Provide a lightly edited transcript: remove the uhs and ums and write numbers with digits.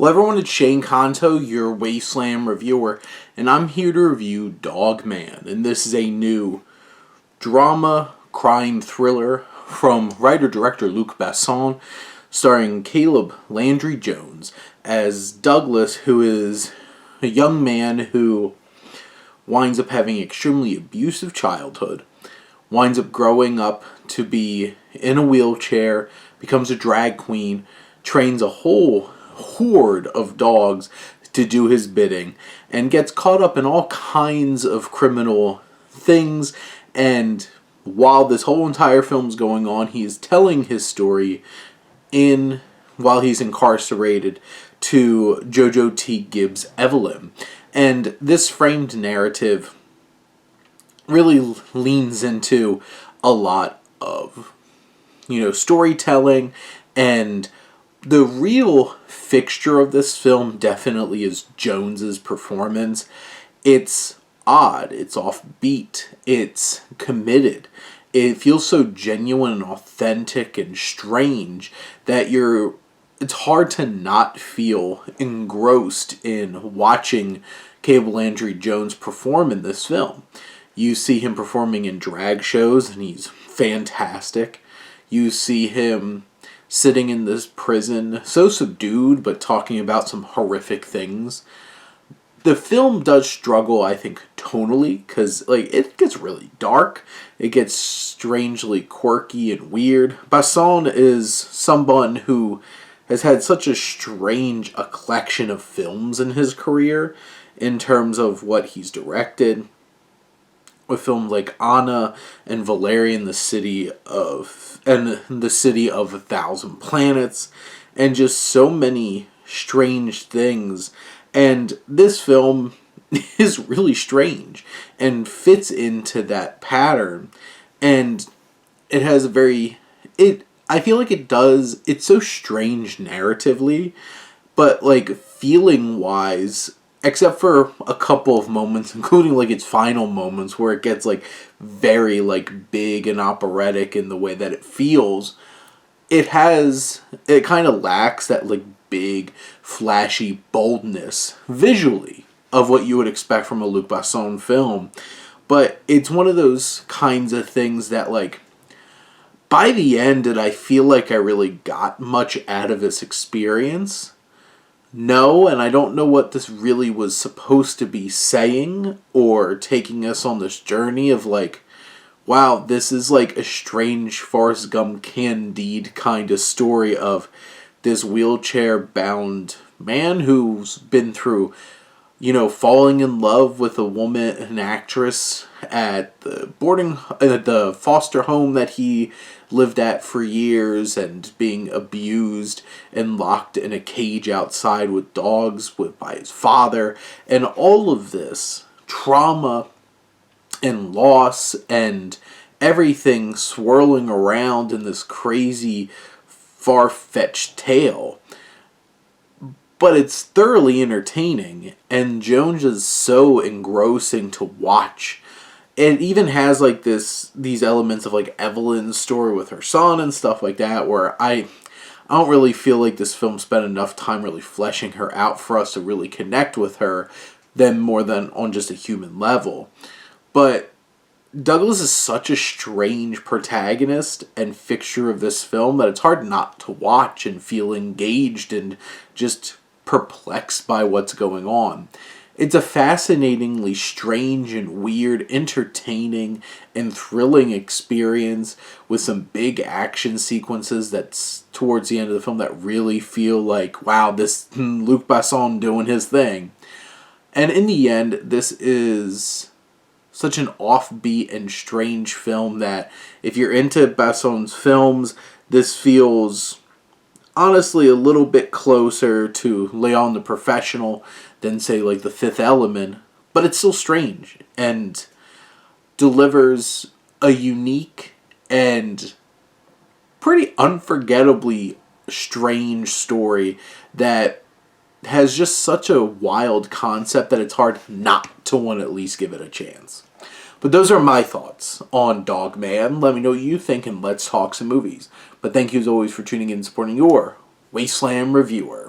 Hello everyone, it's Shane Kanto, your Wasteland reviewer, and I'm here to review DogMan. And this is a new drama crime thriller from writer-director Luc Besson, starring Caleb Landry Jones as Douglas, who is a young man who winds up having an extremely abusive childhood, winds up growing up to be in a wheelchair, becomes a drag queen, trains a whole horde of dogs to do his bidding, and gets caught up in all kinds of criminal things. And while this whole entire film's going on, he is telling his story while he's incarcerated to Jojo T. Gibbs Evelyn. And this framed narrative really leans into a lot of, storytelling, and the real fixture of this film definitely is Jones's performance. It's odd, it's offbeat, it's committed. It feels so genuine and authentic and strange that it's hard to not feel engrossed in watching Caleb Landry Jones perform in this film. You see him performing in drag shows and he's fantastic. You see him sitting in this prison, so subdued, but talking about some horrific things. The film does struggle, I think, tonally, because it gets really dark. It gets strangely quirky and weird. Besson is someone who has had such a strange collection of films in his career in terms of what he's directed, with films like Anna and Valerian, the City of a Thousand Planets, and just so many strange things. And this film is really strange and fits into that pattern. And it has I feel like it's so strange narratively, but feeling wise, except for a couple of moments, including its final moments where it gets very big and operatic in the way that it feels, it kind of lacks that big flashy boldness visually of what you would expect from a Luc Besson film. But it's one of those kinds of things that by the end, did I feel like I really got much out of this experience? No, and I don't know what this really was supposed to be saying or taking us on this journey of wow, this is a strange Forrest Gump Candide kind of story of this wheelchair-bound man who's been through, falling in love with a woman, an actress, at the foster home that he lived at for years, and being abused and locked in a cage outside with dogs by his father, and all of this trauma and loss and everything swirling around in this crazy, far-fetched tale. But it's thoroughly entertaining, and Jones is so engrossing to watch. It even has these elements of Evelyn's story with her son and stuff like that, where I don't really feel like this film spent enough time really fleshing her out for us to really connect with her, more than on just a human level. But Douglas is such a strange protagonist and fixture of this film that it's hard not to watch and feel engaged and just perplexed by what's going on. It's a fascinatingly strange and weird, entertaining and thrilling experience with some big action sequences that's towards the end of the film that really feel wow, this Luc Besson doing his thing. And in the end, this is such an offbeat and strange film that if you're into Besson's films, this feels honestly a little bit closer to Leon the Professional than say The Fifth Element, but it's still strange and delivers a unique and pretty unforgettably strange story that has just such a wild concept that it's hard not to want to at least give it a chance. But those are my thoughts on DogMan. Let me know what you think, and let's talk some movies. But thank you as always for tuning in and supporting your Wasteland reviewer.